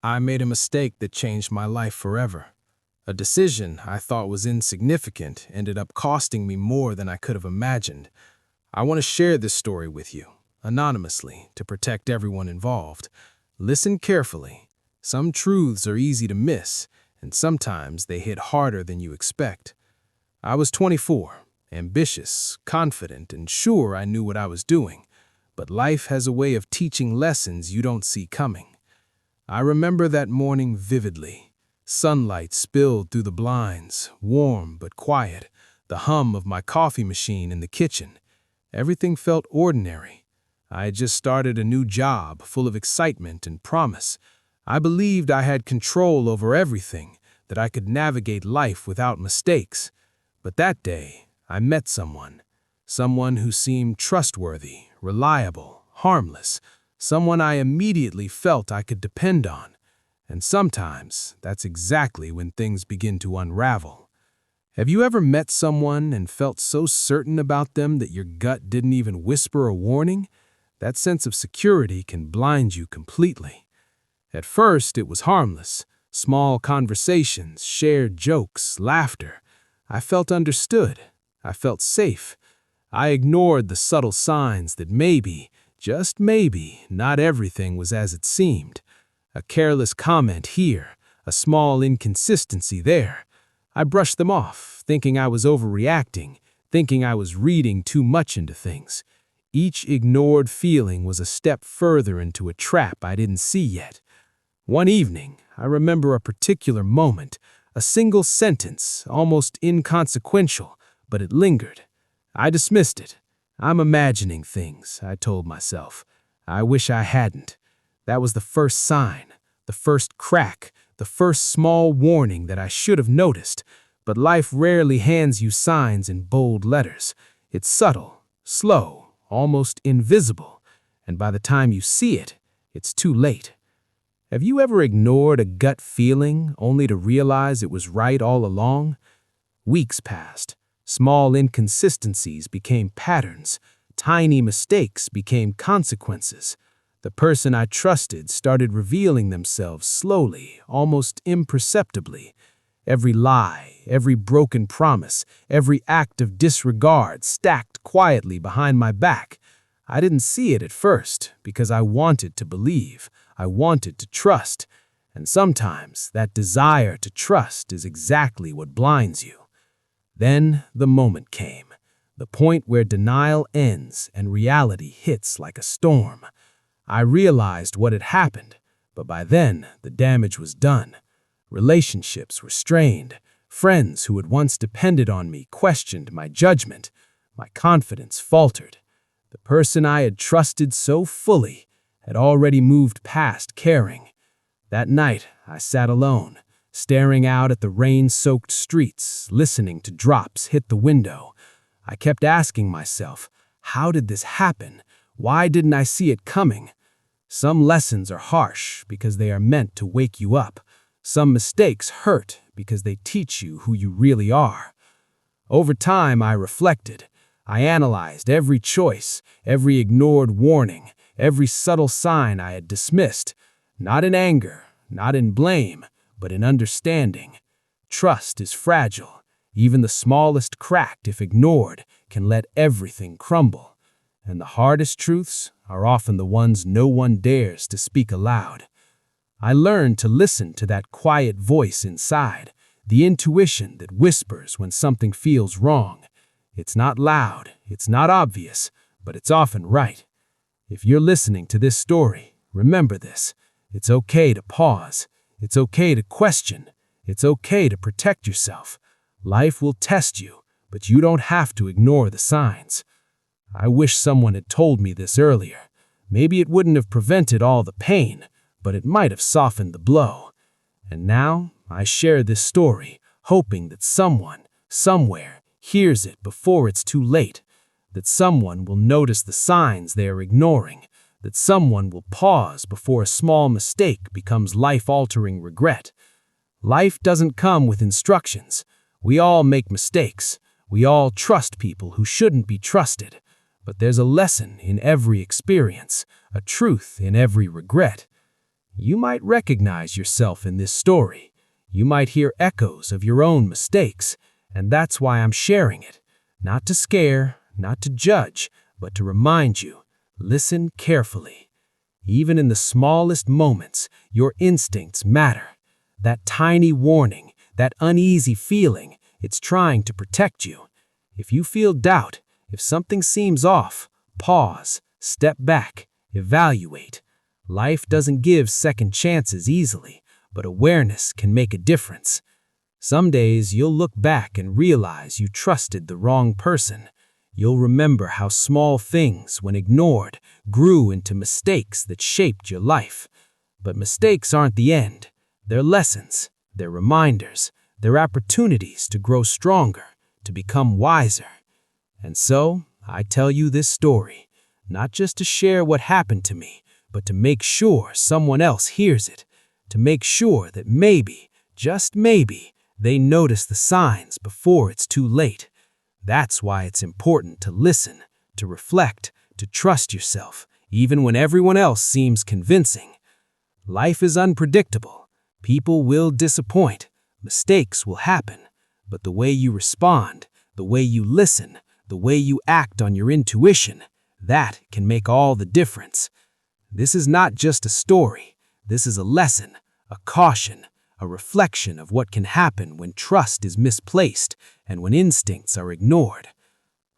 I made a mistake that changed my life forever. A decision I thought was insignificant ended up costing me more than I could have imagined. I want to share this story with you, anonymously, to protect everyone involved. Listen carefully. Some truths are easy to miss, and sometimes they hit harder than you expect. I was 24, ambitious, confident, and sure I knew what I was doing. But life has a way of teaching lessons you don't see coming. I remember that morning vividly. Sunlight spilled through the blinds, warm but quiet, the hum of my coffee machine in the kitchen. Everything felt ordinary. I had just started a new job full of excitement and promise. I believed I had control over everything, that I could navigate life without mistakes. But that day, I met someone who seemed trustworthy, reliable, harmless, someone I immediately felt I could depend on. And sometimes, that's exactly when things begin to unravel. Have you ever met someone and felt so certain about them that your gut didn't even whisper a warning? That sense of security can blind you completely. At first, it was harmless. Small conversations, shared jokes, laughter. I felt understood. I felt safe. I ignored the subtle signs that maybe, just maybe, not everything was as it seemed. A careless comment here, a small inconsistency there. I brushed them off, thinking I was overreacting, thinking I was reading too much into things. Each ignored feeling was a step further into a trap I didn't see yet. One evening, I remember a particular moment, a single sentence, almost inconsequential, but it lingered. I dismissed it. I'm imagining things, I told myself. I wish I hadn't. That was the first sign, the first crack, the first small warning that I should have noticed. But life rarely hands you signs in bold letters. It's subtle, slow, almost invisible. And by the time you see it, it's too late. Have you ever ignored a gut feeling only to realize it was right all along? Weeks passed. Small inconsistencies became patterns. Tiny mistakes became consequences. The person I trusted started revealing themselves slowly, almost imperceptibly. Every lie, every broken promise, every act of disregard stacked quietly behind my back. I didn't see it at first because I wanted to believe. I wanted to trust. And sometimes that desire to trust is exactly what blinds you. Then the moment came, the point where denial ends and reality hits like a storm. I realized what had happened, but by then the damage was done. Relationships were strained. Friends who had once depended on me questioned my judgment. My confidence faltered. The person I had trusted so fully had already moved past caring. That night, I sat alone, staring out at the rain-soaked streets, listening to drops hit the window. I kept asking myself, how did this happen? Why didn't I see it coming? Some lessons are harsh because they are meant to wake you up. Some mistakes hurt because they teach you who you really are. Over time, I reflected. I analyzed every choice, every ignored warning, every subtle sign I had dismissed. Not in anger, not in blame, but in understanding. Trust is fragile. Even the smallest crack, if ignored, can let everything crumble. And the hardest truths are often the ones no one dares to speak aloud. I learned to listen to that quiet voice inside, the intuition that whispers when something feels wrong. It's not loud, it's not obvious, but it's often right. If you're listening to this story, remember this. It's okay to pause. It's okay to question. It's okay to protect yourself. Life will test you, but you don't have to ignore the signs. I wish someone had told me this earlier. Maybe it wouldn't have prevented all the pain, but it might have softened the blow. And now, I share this story, hoping that someone, somewhere, hears it before it's too late, that someone will notice the signs they are ignoring, that someone will pause before a small mistake becomes life-altering regret. Life doesn't come with instructions. We all make mistakes. We all trust people who shouldn't be trusted. But there's a lesson in every experience, a truth in every regret. You might recognize yourself in this story. You might hear echoes of your own mistakes, and that's why I'm sharing it. Not to scare, not to judge, but to remind you. Listen carefully. Even in the smallest moments, your instincts matter. That tiny warning, that uneasy feeling, it's trying to protect you. If you feel doubt, if something seems off, pause, step back, evaluate. Life doesn't give second chances easily, but awareness can make a difference. Some days you'll look back and realize you trusted the wrong person. You'll remember how small things, when ignored, grew into mistakes that shaped your life. But mistakes aren't the end. They're lessons, they're reminders, they're opportunities to grow stronger, to become wiser. And so, I tell you this story, not just to share what happened to me, but to make sure someone else hears it, to make sure that maybe, just maybe, they notice the signs before it's too late. That's why it's important to listen, to reflect, to trust yourself, even when everyone else seems convincing. Life is unpredictable. People will disappoint. Mistakes will happen. But the way you respond, the way you listen, the way you act on your intuition, that can make all the difference. This is not just a story. This is a lesson, a caution, a reflection of what can happen when trust is misplaced and when instincts are ignored.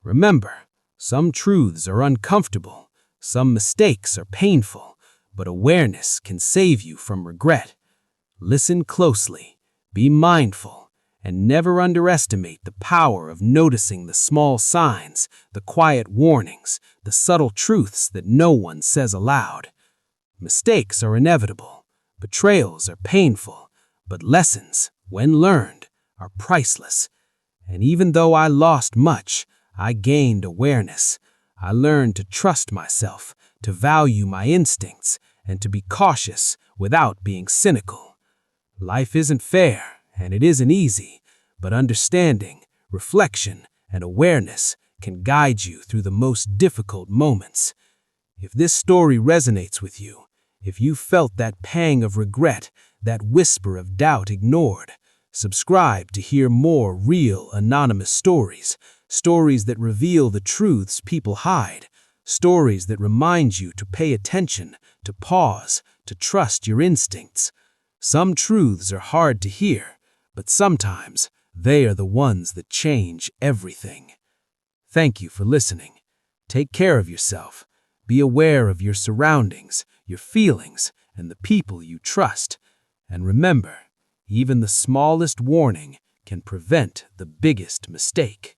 Remember, some truths are uncomfortable, some mistakes are painful, but awareness can save you from regret. Listen closely, be mindful, and never underestimate the power of noticing the small signs, the quiet warnings, the subtle truths that no one says aloud. Mistakes are inevitable, betrayals are painful, but lessons, when learned, are priceless. And even though I lost much, I gained awareness. I learned to trust myself, to value my instincts, and to be cautious without being cynical. Life isn't fair, and it isn't easy, but understanding, reflection, and awareness can guide you through the most difficult moments. If this story resonates with you, if you felt that pang of regret, that whisper of doubt ignored, subscribe to hear more real, anonymous stories, stories that reveal the truths people hide, stories that remind you to pay attention, to pause, to trust your instincts. Some truths are hard to hear, but sometimes they are the ones that change everything. Thank you for listening. Take care of yourself. Be aware of your surroundings, your feelings, and the people you trust. And remember, even the smallest warning can prevent the biggest mistake.